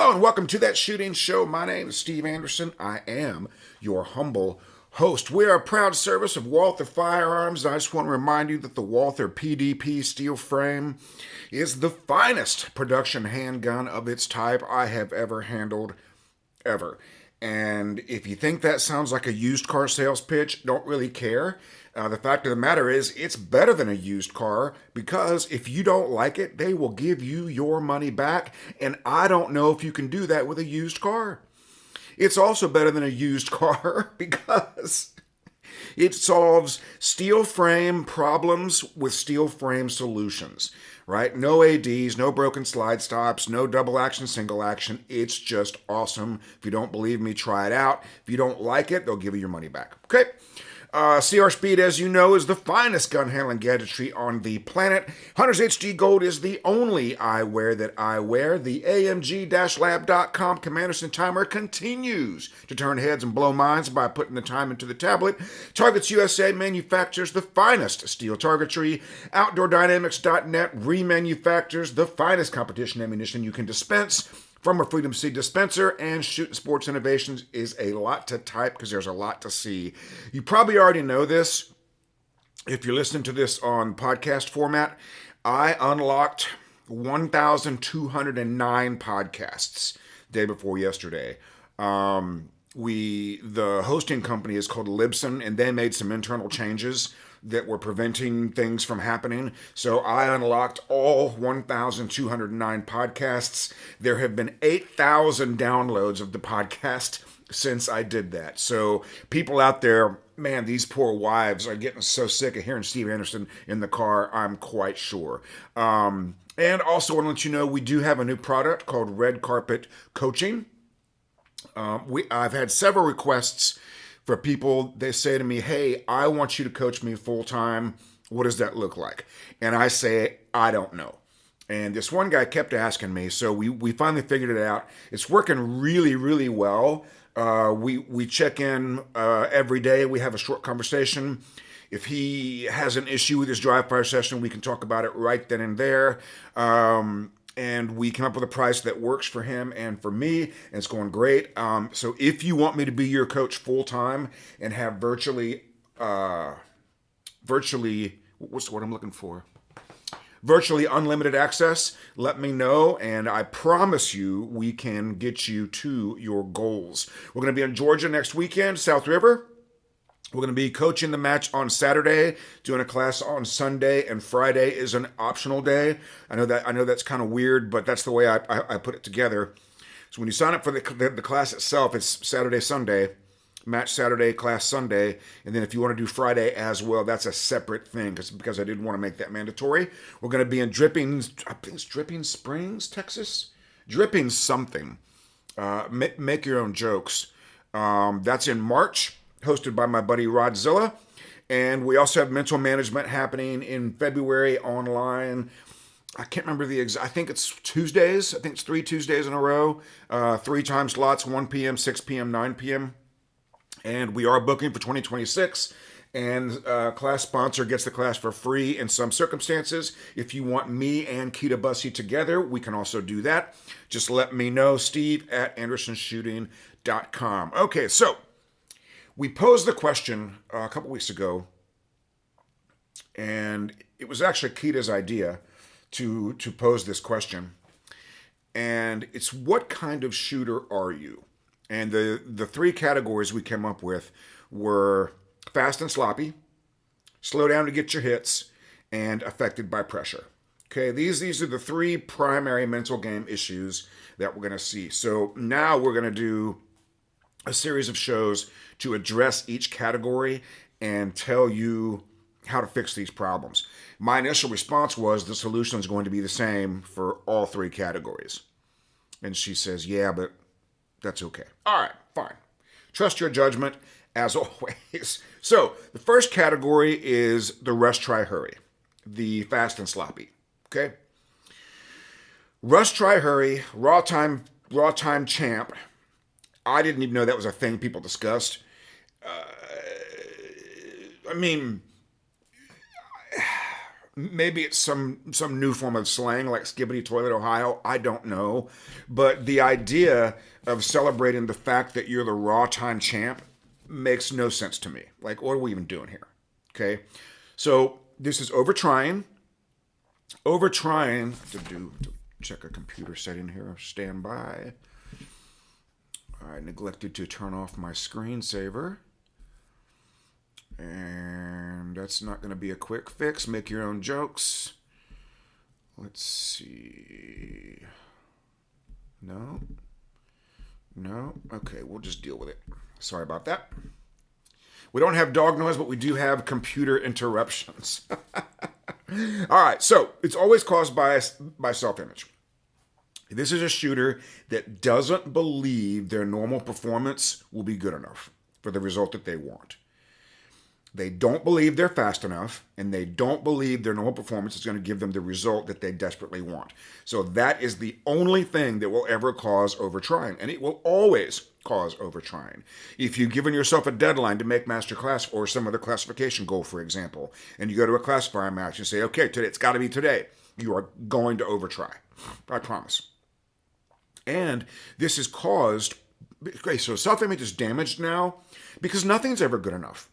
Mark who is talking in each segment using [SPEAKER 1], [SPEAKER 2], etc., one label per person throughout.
[SPEAKER 1] Hello and welcome to That Shooting Show. My name is Steve Anderson. I am your humble host. We are a proud service of Walther Firearms. I just want to remind you that the Walther PDP steel frame is the finest production handgun of its type I have ever handled, ever. And if you think that sounds like a used car sales pitch, don't really care. The fact of the matter is, it's better than a used car because if you don't like it, they will give you your money back. And I don't know if you can do that with a used car. It's also better than a used car because it solves steel frame problems with steel frame solutions, right? No ADs, no broken slide stops, no double action, single action. It's just awesome. If you don't believe me, try it out. If you don't like it, they'll give you your money back. Okay? CR Speed, as you know, is the finest gun handling gadgetry on the planet. Hunter's HD Gold is the only eyewear that I wear. The AMG-Lab.com Commanderson timer continues to turn heads and blow minds by putting the time into the tablet. Targets USA manufactures the finest steel targetry. OutdoorDynamics.net remanufactures the finest competition ammunition you can dispense from a Freedom Seed dispenser, and Shooting Sports Innovations is a lot to type because there's a lot to see. You probably already know this. If you're listening to this on podcast format, I unlocked 1,209 podcasts day before yesterday. The hosting company is called Libsyn, and they made some internal changes that were preventing things from happening. So I unlocked all 1,209 podcasts. There have been 8,000 downloads of the podcast since I did that. So people out there, man, these poor wives are getting so sick of hearing Steve Anderson in the car, I'm quite sure. And also want to let you know we do have a new product called Red Carpet Coaching. I've had several requests for people. They say to me, hey, I want you to coach me full time. What does that look like? And I say, I don't know. And this one guy kept asking me, so we finally figured it out. It's working really, really well. We check in every day. We have a short conversation. If he has an issue with his dry fire session, we can talk about it right then and there. And we came up with a price that works for him and for me, and it's going great. So if you want me to be your coach full time and have virtually, what's the word I'm looking for? Virtually unlimited access, let me know, and I promise you we can get you to your goals. We're going to be in Georgia next weekend, South River. We're going to be coaching the match on Saturday, doing a class on Sunday, and Friday is an optional day. I know that's kind of weird, but that's the way I put it together. So when you sign up for the class itself, it's Saturday, Sunday, match Saturday, class Sunday, and then if you want to do Friday as well, that's a separate thing because I didn't want to make that mandatory. We're going to be in Dripping Springs, Texas? Dripping something. Make your own jokes. That's in March. Hosted by my buddy Rodzilla. And we also have mental management happening in February online. I can't remember I think it's Tuesdays. I think it's 3 Tuesdays in a row. 3 time slots, 1 p.m., 6 p.m., 9 p.m. And we are booking for 2026. And class sponsor gets the class for free in some circumstances. If you want me and Keita Bussey together, we can also do that. Just let me know, steve@andersonshooting.com. Okay, so we posed the question a couple weeks ago, and it was actually Keita's idea to pose this question. And it's, what kind of shooter are you? And the 3 categories we came up with were fast and sloppy, slow down to get your hits, and affected by pressure. Okay, these are the 3 primary mental game issues that we're going to see. So now we're going to do a series of shows to address each category and tell you how to fix these problems. My initial response was the solution is going to be the same for all 3 categories. And she says, yeah, but that's okay. All right, fine. Trust your judgment, as always. So the first category is the rush, try, hurry, the fast and sloppy. Okay? Rush, try, hurry, raw time champ. I didn't even know that was a thing people discussed. maybe it's some new form of slang like Skibbity Toilet Ohio. I don't know. But the idea of celebrating the fact that you're the Raw Time champ makes no sense to me. Like, what are we even doing here? Okay. So this is overtrying. Overtrying to check a computer setting here. Stand by. I neglected to turn off my screensaver. And that's not going to be a quick fix. Make your own jokes. Let's see. No. Okay, we'll just deal with it. Sorry about that. We don't have dog noise, but we do have computer interruptions. All right, so it's always caused by self-image. This is a shooter that doesn't believe their normal performance will be good enough for the result that they want. They don't believe they're fast enough, and they don't believe their normal performance is going to give them the result that they desperately want. So that is the only thing that will ever cause overtrying, and it will always cause overtrying. If you've given yourself a deadline to make master class or some other classification goal, for example, and you go to a classifier match and say, okay, today, it's got to be today, you are going to overtry. I promise. And this is caused, okay, so self-image is damaged now because nothing's ever good enough.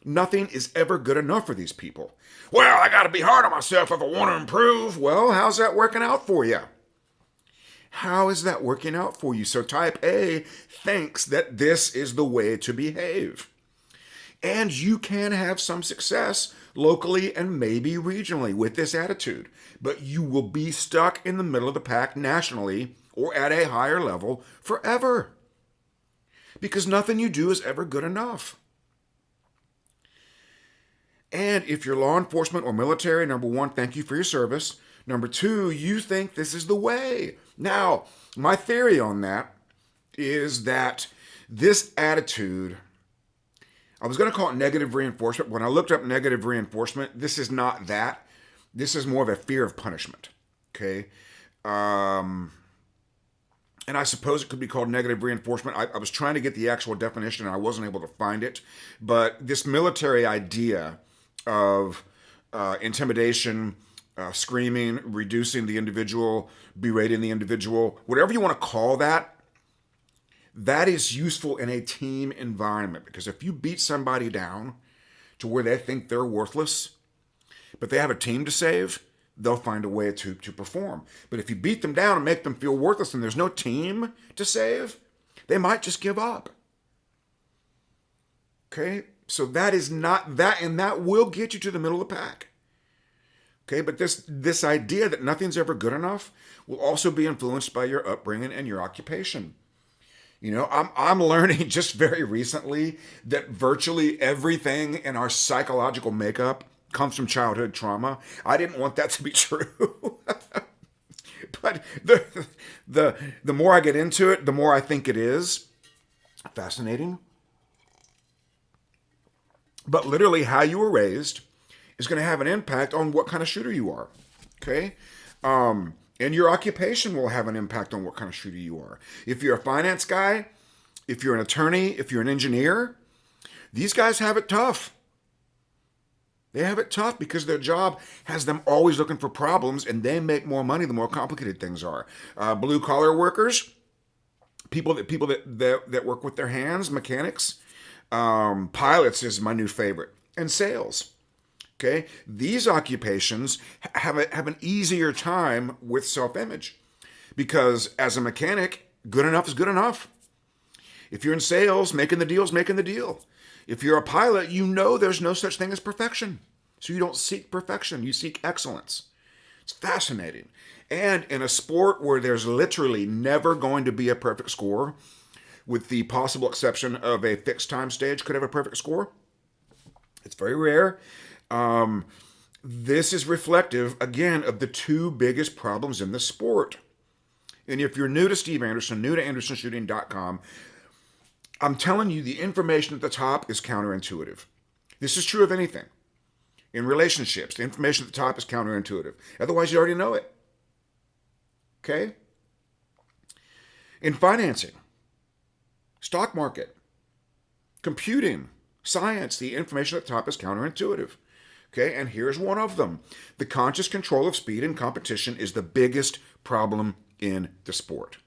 [SPEAKER 1] Nothing is ever good enough for these people. Well, I got to be hard on myself if I want to improve. Well, how's that working out for you? How is that working out for you? So type A thinks that this is the way to behave. And you can have some success locally and maybe regionally with this attitude. But you will be stuck in the middle of the pack nationally or at a higher level forever. Because nothing you do is ever good enough. And if you're law enforcement or military, number one, thank you for your service. Number two, you think this is the way. Now, my theory on that is that this attitude, I was going to call it negative reinforcement. When I looked up negative reinforcement, this is not that. This is more of a fear of punishment. Okay? And I suppose it could be called negative reinforcement. I was trying to get the actual definition and I wasn't able to find it. But this military idea of intimidation, screaming, reducing the individual, berating the individual, whatever you want to call that, that is useful in a team environment. Because if you beat somebody down to where they think they're worthless, but they have a team to save, they'll find a way to perform. But if you beat them down and make them feel worthless and there's no team to save, they might just give up. Okay? So that is not that, and that will get you to the middle of the pack. Okay, but this idea that nothing's ever good enough will also be influenced by your upbringing and your occupation. You know, I'm learning just very recently that virtually everything in our psychological makeup comes from childhood trauma. I didn't want that to be true. But the more I get into it, the more I think it is. Fascinating. But literally how you were raised is going to have an impact on what kind of shooter you are. Okay? And your occupation will have an impact on what kind of shooter you are. If you're a finance guy, if you're an attorney, if you're an engineer, these guys have it tough. They have it tough because their job has them always looking for problems, and they make more money the more complicated things are. Blue collar workers, people that work with their hands, mechanics, pilots is my new favorite, and sales. Okay, these occupations have an easier time with self-image because as a mechanic, good enough is good enough. If you're in sales, making the deal is making the deal. If you're a pilot, you know there's no such thing as perfection. So you don't seek perfection, you seek excellence. It's fascinating. And in a sport where there's literally never going to be a perfect score, with the possible exception of a fixed time stage could have a perfect score, it's very rare. This is reflective, again, of the two biggest problems in the sport. And if you're new to Steve Anderson, new to AndersonShooting.com, I'm telling you the information at the top is counterintuitive. This is true of anything. In relationships, the information at the top is counterintuitive. Otherwise, you already know it. Okay? In financing, stock market, computing, science, the information at the top is counterintuitive. Okay, and here's one of them. The conscious control of speed in competition is the biggest problem in the sport.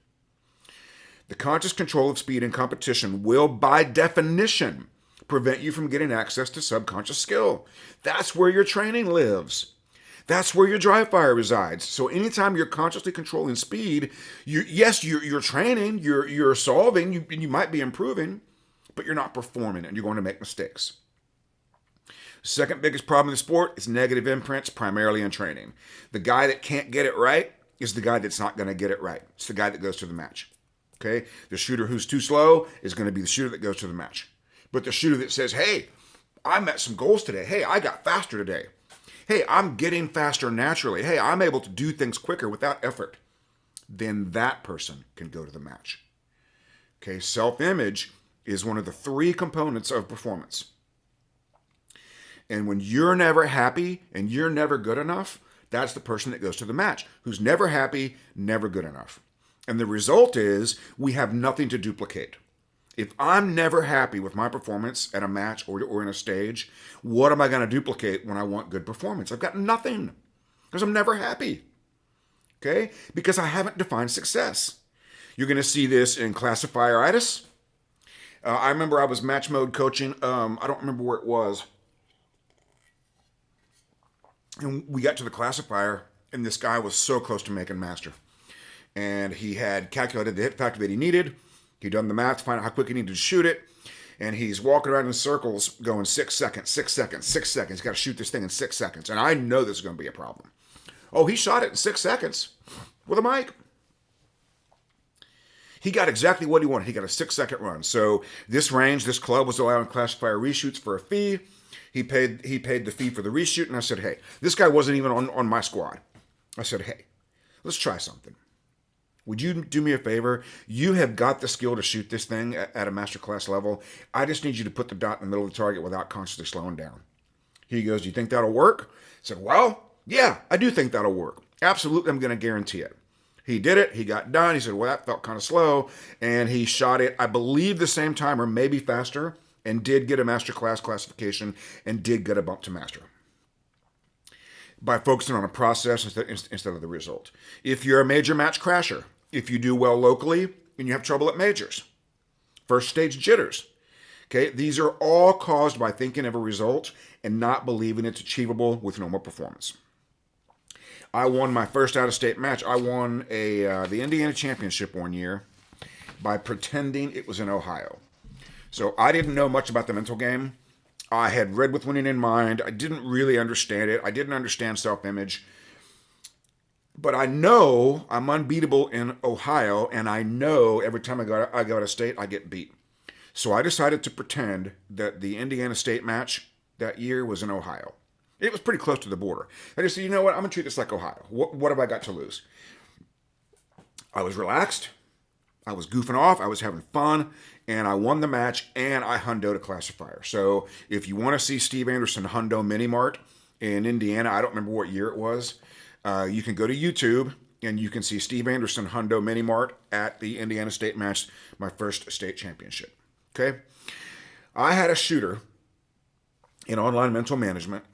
[SPEAKER 1] The conscious control of speed in competition will, by definition, prevent you from getting access to subconscious skill. That's where your training lives. That's where your dry fire resides. So anytime you're consciously controlling speed, you're training, you're solving, you might be improving, but you're not performing and you're going to make mistakes. Second biggest problem in the sport is negative imprints, primarily in training. The guy that can't get it right is the guy that's not going to get it right. It's the guy that goes to the match. Okay? The shooter who's too slow is going to be the shooter that goes to the match. But the shooter that says, hey, I met some goals today. Hey, I got faster today. Hey, I'm getting faster naturally. Hey, I'm able to do things quicker without effort. Then that person can go to the match. Okay, self-image is one of the 3 components of performance. And when you're never happy and you're never good enough, that's the person that goes to the match, who's never happy, never good enough. And the result is we have nothing to duplicate. If I'm never happy with my performance at a match or in a stage, what am I going to duplicate when I want good performance? I've got nothing because I'm never happy. Okay? Because I haven't defined success. You're going to see this in classifieritis. I remember I was match mode coaching. I don't remember where it was. And we got to the classifier, and this guy was so close to making master. And he had calculated the hit factor that he needed. He'd done the math to find out how quick he needed to shoot it. And he's walking around in circles going 6 seconds, 6 seconds, 6 seconds. He's got to shoot this thing in 6 seconds. And I know this is going to be a problem. Oh, he shot it in 6 seconds with a mic. He got exactly what he wanted. He got a 6-second run. So this range, this club was allowing classifier reshoots for a fee. He paid the fee for the reshoot. And I said, hey, this guy wasn't even on my squad. I said, hey, let's try something. Would you do me a favor? You have got the skill to shoot this thing at a masterclass level. I just need you to put the dot in the middle of the target without consciously slowing down. He goes, do you think that'll work? I said, well, yeah, I do think that'll work. Absolutely, I'm going to guarantee it. He did it. He got done. He said, well, that felt kind of slow. And he shot it, I believe, the same time or maybe faster, and did get a masterclass classification and did get a bump to master by focusing on a process instead of the result. If you're a major match crasher, if you do well locally and you have trouble at majors, first stage jitters, okay, these are all caused by thinking of a result and not believing it's achievable with normal performance. I won my first out-of-state match. I won the Indiana Championship one year by pretending it was in Ohio. So I didn't know much about the mental game. I had read With Winning in Mind. I didn't really understand it. I didn't understand self-image. But I know I'm unbeatable in Ohio, and I know every time I go to state, I get beat. So I decided to pretend that the Indiana State match that year was in Ohio. It was pretty close to the border. I just said, you know what? I'm going to treat this like Ohio. What have I got to lose? I was relaxed. I was goofing off. I was having fun. And I won the match, and I hundoed a classifier. So if you want to see Steve Anderson hundo Mini Mart in Indiana, I don't remember what year it was, you can go to YouTube, and you can see Steve Anderson hundo Mini Mart at the Indiana State match, my first state championship. Okay? I had a shooter in online mental management.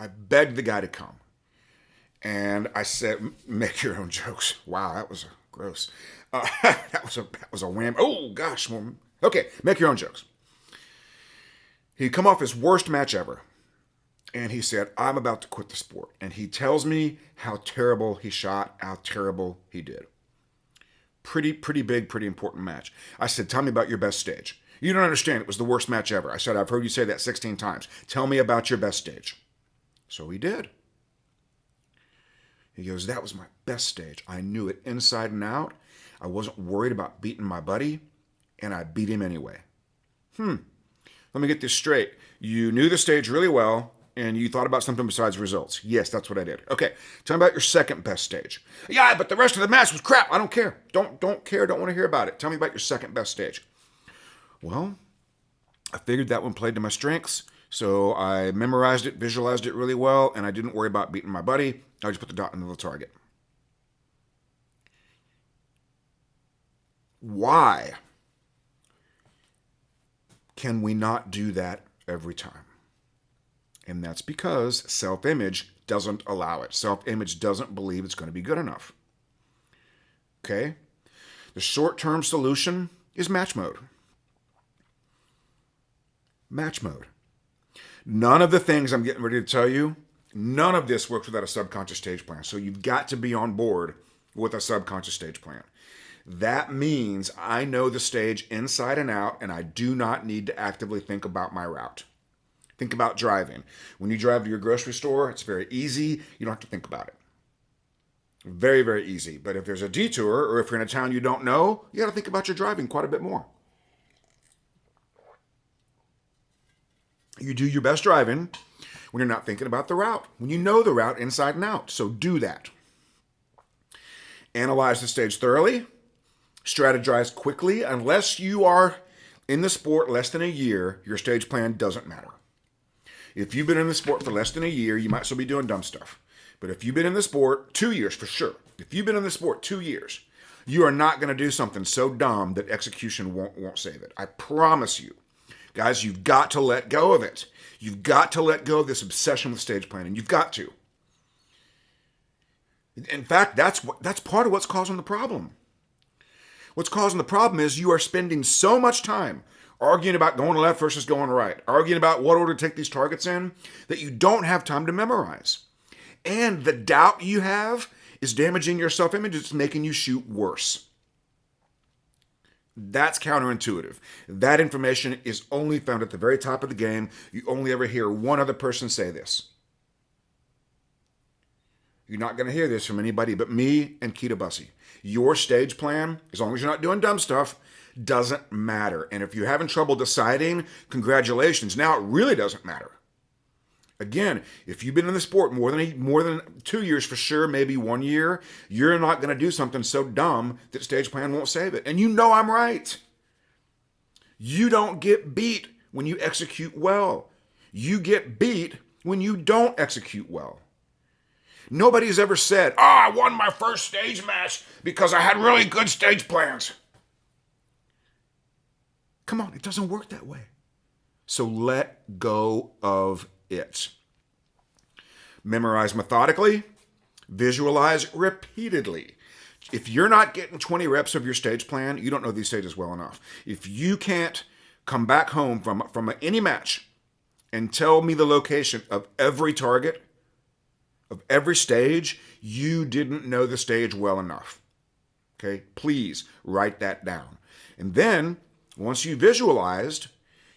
[SPEAKER 1] I begged the guy to come. And I said, make your own jokes. Wow, that was gross. That was a wham. Oh, gosh. Okay, make your own jokes. He'd come off his worst match ever. And he said, I'm about to quit the sport. And he tells me how terrible he shot, how terrible he did. Pretty big, pretty important match. I said, tell me about your best stage. You don't understand. It was the worst match ever. I said, I've heard you say that 16 times. Tell me about your best stage. So he did. He goes, that was my best stage. I knew it inside and out. I wasn't worried about beating my buddy, and I beat him anyway. Let me get this straight. You knew the stage really well, and you thought about something besides results. Yes, that's what I did. Okay, tell me about your second best stage. Yeah, but the rest of the match was crap. I don't care. Don't care. Don't want to hear about it. Tell me about your second best stage. Well, I figured that one played to my strengths, so I memorized it, visualized it really well, and I didn't worry about beating my buddy. I just put the dot into the target. Why can we not do that every time? And that's because self-image doesn't allow it. Self-image doesn't believe it's going to be good enough. Okay? The short-term solution is match mode. Match mode. None of the things I'm getting ready to tell you, none of this works without a subconscious stage plan. So you've got to be on board with a subconscious stage plan. That means I know the stage inside and out, and I do not need to actively think about my route. Think about driving. When you drive to your grocery store, it's very easy. You don't have to think about it. Very, very easy. But if there's a detour, or if you're in a town you don't know, you got to think about your driving quite a bit more. You do your best driving when you're not thinking about the route, when you know the route inside and out. So do that. Analyze the stage thoroughly. Strategize quickly. Unless you are in the sport less than a year, your stage plan doesn't matter. If you've been in the sport for less than a year, you might still be doing dumb stuff. But if you've been in the sport 2 years for sure, if you've been in the sport 2 years, you are not going to do something so dumb that execution won't save it. I promise you. Guys, you've got to let go of it. You've got to let go of this obsession with stage planning. You've got to. In fact, that's part of what's causing the problem. What's causing the problem is you are spending so much time arguing about going left versus going right, arguing about what order to take these targets in, that you don't have time to memorize. And the doubt you have is damaging your self-image. It's making you shoot worse. That's counterintuitive. That information is only found at the very top of the game. You only ever hear one other person say this. You're not going to hear this from anybody but me and Keita Bussey. Your stage plan, as long as you're not doing dumb stuff, doesn't matter. And if you're having trouble deciding, congratulations. Now it really doesn't matter. Again, if you've been in the sport more than 2 years for sure, maybe 1 year, you're not going to do something so dumb that stage plan won't save it. And you know I'm right. You don't get beat when you execute well. You get beat when you don't execute well. Nobody's ever said, I won my first stage match because I had really good stage plans. Come on, it doesn't work that way. So let go of it. Memorize methodically, visualize repeatedly. If you're not getting 20 reps of your stage plan, you don't know these stages well enough. If you can't come back home from any match and tell me the location of every target, of every stage, you didn't know the stage well enough. Okay, please write that down. And then, once you visualized,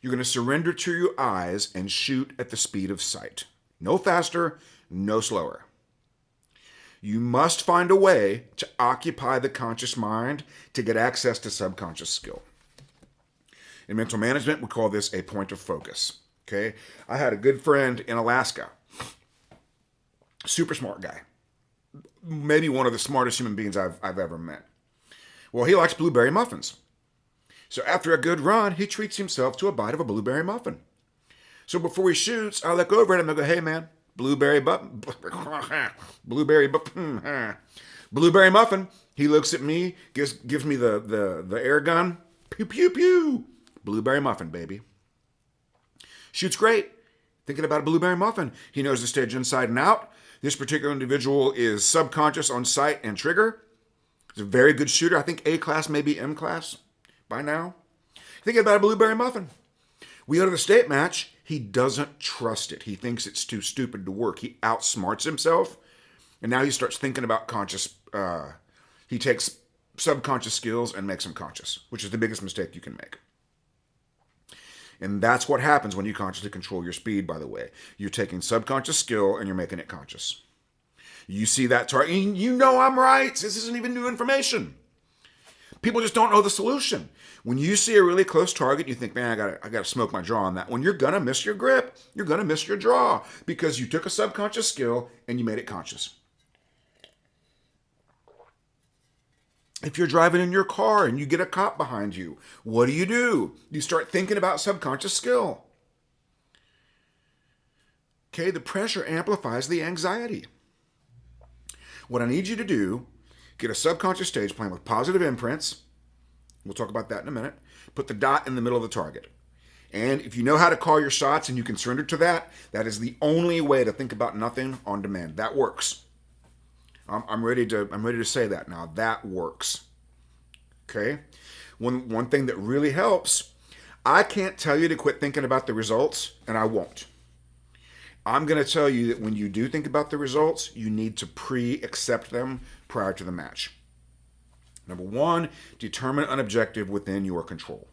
[SPEAKER 1] you're going to surrender to your eyes and shoot at the speed of sight. No faster, no slower. You must find a way to occupy the conscious mind to get access to subconscious skill. In mental management, we call this a point of focus. Okay, I had a good friend in Alaska. Super smart guy. Maybe one of the smartest human beings I've ever met. Well, he likes blueberry muffins. So after a good run, he treats himself to a bite of a blueberry muffin. So before he shoots, I look over at him and go, hey man, blueberry muffin. He looks at me, gives me the air gun. Pew, pew, pew. Blueberry muffin, baby. Shoots great. Thinking about a blueberry muffin. He knows the stage inside and out. This particular individual is subconscious on sight and trigger. He's a very good shooter. I think A class, maybe M class by now. Thinking about a blueberry muffin. We go to the state match. He doesn't trust it. He thinks it's too stupid to work. He outsmarts himself. And now he starts thinking about conscious. He takes subconscious skills and makes them conscious, which is the biggest mistake you can make. And that's what happens when you consciously control your speed, by the way. You're taking subconscious skill and you're making it conscious. You see that target, you know I'm right. This isn't even new information. People just don't know the solution. When you see a really close target, you think, man, I gotta smoke my draw on that one. You're gonna miss your grip. You're gonna miss your draw because you took a subconscious skill and you made it conscious. If you're driving in your car and you get a cop behind you, what do? You start thinking about subconscious skill. Okay, the pressure amplifies the anxiety. What I need you to do, get a subconscious stage plan with positive imprints. We'll talk about that in a minute. Put the dot in the middle of the target. And if you know how to call your shots and you can surrender to that, that is the only way to think about nothing on demand. That works. I'm ready to say that now. That works. Okay? One thing that really helps, I can't tell you to quit thinking about the results, and I won't. I'm going to tell you that when you do think about the results, you need to pre-accept them prior to the match. Number one, determine an objective within your control.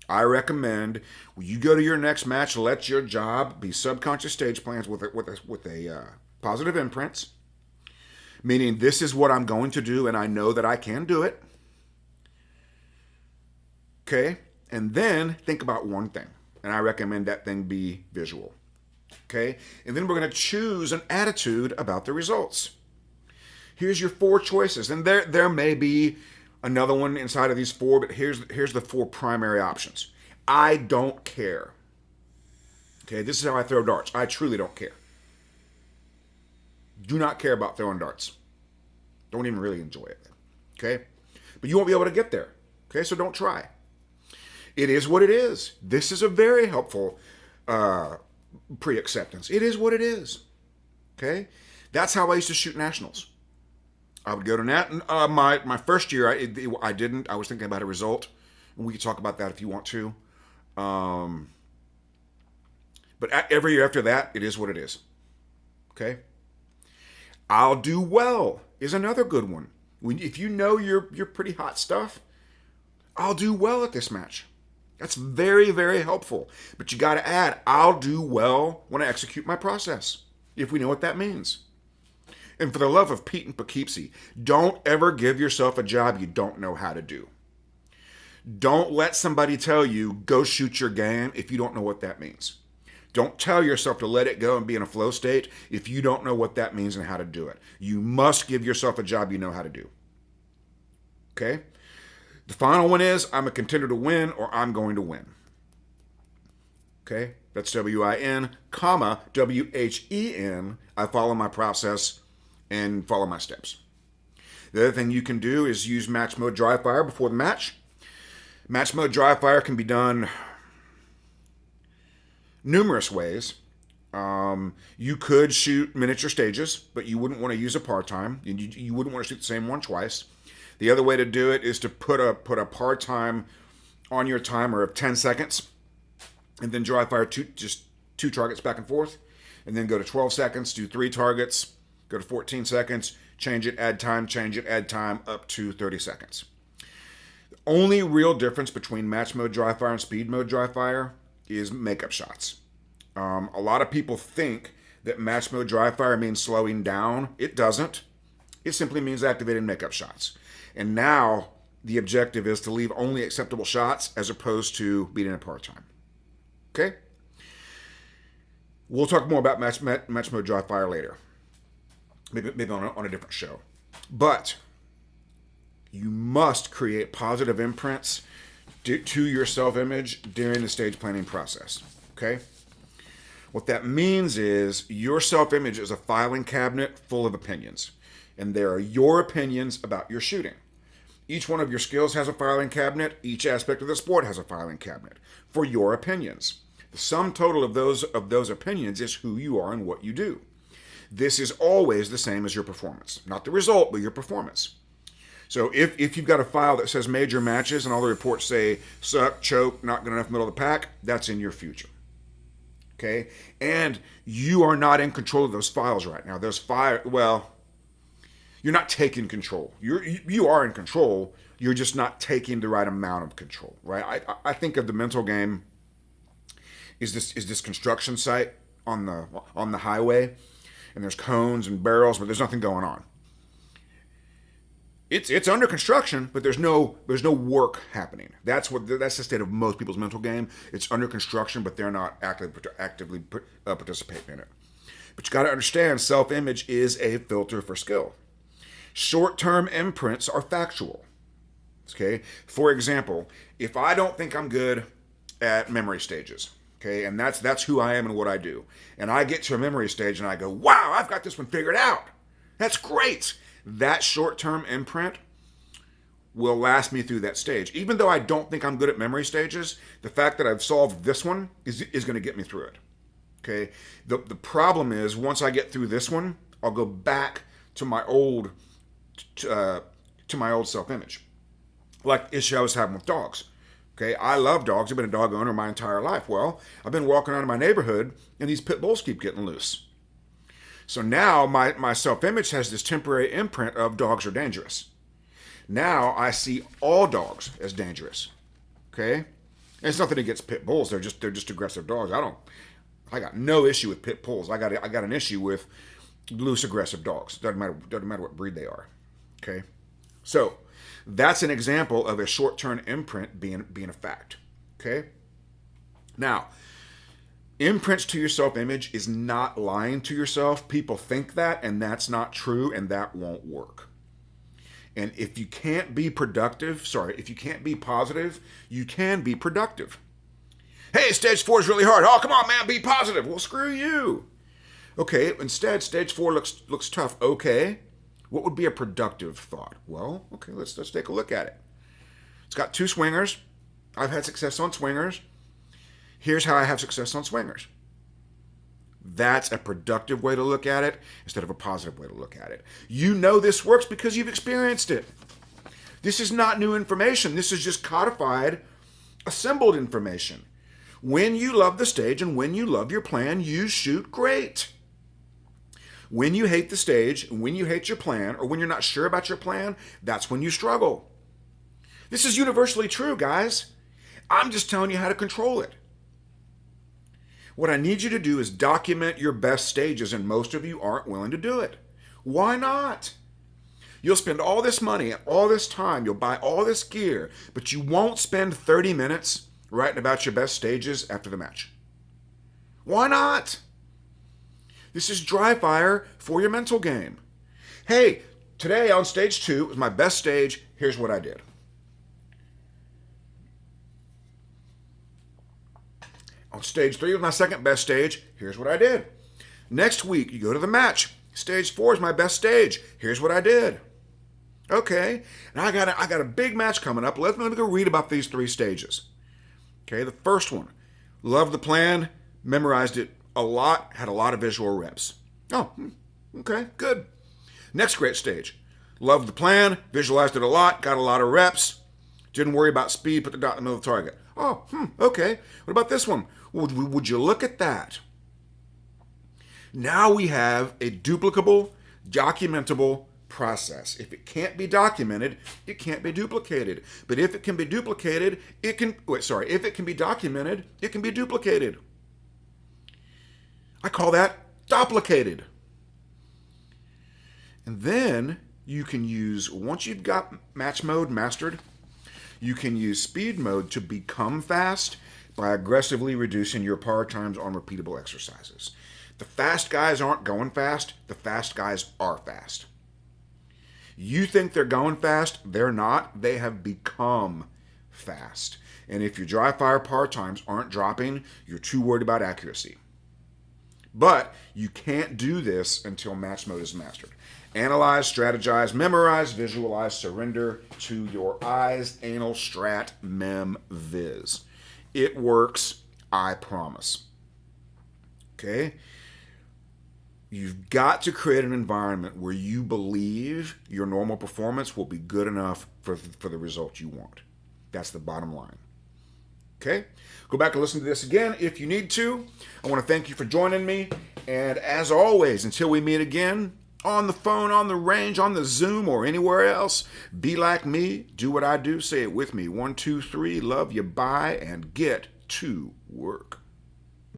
[SPEAKER 1] I recommend when you go to your next match, let your job be subconscious stage plans with a positive imprint, meaning this is what I'm going to do and I know that I can do it. Okay? And then think about one thing, and I recommend that thing be visual. Okay? And then we're going to choose an attitude about the results. Here's your 4 choices, and there may be another one inside of these 4, but here's the 4 primary options. I don't care. Okay, this is how I throw darts. I truly don't care. Do not care about throwing darts. Don't even really enjoy it. Okay? But you won't be able to get there. Okay, so don't try. It is what it is. This is a very helpful pre-acceptance. It is what it is. Okay? That's how I used to shoot nationals. I would go to my first year. I didn't. I was thinking about a result. We could talk about that if you want to. But every year after that, it is what it is. Okay. I'll do well is another good one. If you know you're pretty hot stuff, I'll do well at this match. That's very, very helpful. But you got to add, I'll do well when I execute my process, if we know what that means. And for the love of Pete and Poughkeepsie, don't ever give yourself a job you don't know how to do. Don't let somebody tell you, go shoot your game, if you don't know what that means. Don't tell yourself to let it go and be in a flow state if you don't know what that means and how to do it. You must give yourself a job you know how to do. Okay? The final one is, I'm a contender to win, or I'm going to win. Okay? That's W-I-N, comma, W-H-E-N. I follow my process and follow my steps. The other thing you can do is use match mode dry fire before the match. Match mode dry fire can be done numerous ways. You could shoot miniature stages, but you wouldn't want to use a par time. You wouldn't want to shoot the same one twice. The other way to do it is to put a par time on your timer of 10 seconds, and then dry fire just 2 targets back and forth, and then go to 12 seconds, do 3 targets, go to 14 seconds, change it, add time, up to 30 seconds. The only real difference between match mode dry fire and speed mode dry fire is makeup shots. A lot of people think that match mode dry fire means slowing down. It doesn't. It simply means activating makeup shots. And now the objective is to leave only acceptable shots as opposed to beating a par time. Okay? We'll talk more about match mode dry fire later. Maybe on a different show. But you must create positive imprints to your self-image during the stage planning process. Okay? What that means is your self-image is a filing cabinet full of opinions. And there are your opinions about your shooting. Each one of your skills has a filing cabinet. Each aspect of the sport has a filing cabinet for your opinions. The sum total of those opinions is who you are and what you do. This is always the same as your performance. Not the result, but your performance. So if you've got a file that says major matches and all the reports say suck, choke, not good enough, middle of the pack, that's in your future. Okay? And you are not in control of those files right now. You're not taking control. You are in control. You're just not taking the right amount of control, right? I think of the mental game is this construction site on the highway, and there's cones and barrels, but there's nothing going on. It's under construction, but there's no work happening. That's the state of most people's mental game. It's under construction, but they're not actively participating in it. But you got to understand, self-image is a filter for skill. Short-term imprints are factual. Okay? For example, if I don't think I'm good at memory stages, okay, and that's who I am and what I do, and I get to a memory stage and I go, wow, I've got this one figured out. That's great. That short-term imprint will last me through that stage. Even though I don't think I'm good at memory stages, the fact that I've solved this one is going to get me through it. Okay. The problem is once I get through this one, I'll go back to my old self-image. Like the issue I was having with dogs. Okay, I love dogs. I've been a dog owner my entire life. Well, I've been walking around in my neighborhood and these pit bulls keep getting loose. So now my self-image has this temporary imprint of dogs are dangerous. Now I see all dogs as dangerous. Okay? And it's nothing against pit bulls. They're just aggressive dogs. I got no issue with pit bulls. I got an issue with loose aggressive dogs. Doesn't matter what breed they are. Okay? So that's an example of a short-term imprint being a fact. Okay? Now, imprints to your self-image is not lying to yourself. People think that, and that's not true, and that won't work. And if you can't be if you can't be positive, you can be productive. Hey, stage 4 is really hard. Oh, come on, man, be positive. Well, screw you. Okay, instead, stage 4 looks tough. Okay, what would be a productive thought? Well, okay, let's take a look at it. It's got 2 swingers. I've had success on swingers. Here's how I have success on swingers. That's a productive way to look at it instead of a positive way to look at it. You know this works because you've experienced it. This is not new information. This is just codified, assembled information. When you love the stage and when you love your plan, you shoot great. When you hate the stage, when you hate your plan, or when you're not sure about your plan, that's when you struggle. This is universally true, guys. I'm just telling you how to control it. What I need you to do is document your best stages, and most of you aren't willing to do it. Why not? You'll spend all this money and all this time, you'll buy all this gear, but you won't spend 30 minutes writing about your best stages after the match. Why not? This is dry fire for your mental game. Hey, today on stage 2 was my best stage. Here's what I did. On stage 3 was my second best stage. Here's what I did. Next week, you go to the match. Stage 4 is my best stage. Here's what I did. Okay, now I got a big match coming up. Let me go read about these 3 stages. Okay, the first one, loved the plan, memorized it a lot, had a lot of visual reps. Oh, okay, good. Next great stage, loved the plan, visualized it a lot, got a lot of reps, didn't worry about speed, put the dot in the middle of the target. Oh, okay. What about this one? Would you look at that? Now we have a duplicable, documentable process. If it can't be documented, it can't be duplicated. But if it can be duplicated, if it can be documented, it can be duplicated. I call that duplicated. And then you can use, once you've got match mode mastered, you can use speed mode to become fast by aggressively reducing your power times on repeatable exercises. The fast guys aren't going fast. The fast guys are fast. You think they're going fast. They're not. They have become fast. And if your dry fire power times aren't dropping, you're too worried about accuracy. But you can't do this until match mode is mastered. Analyze, strategize, memorize, visualize, surrender to your eyes, anal, strat, mem, viz. It works, I promise. Okay? You've got to create an environment where you believe your normal performance will be good enough for the result you want. That's the bottom line. Okay? Go back and listen to this again if you need to. I want to thank you for joining me. And as always, until we meet again, on the phone, on the range, on the Zoom, or anywhere else, be like me, do what I do, say it with me. 1, 2, 3, love you, bye, and get to work.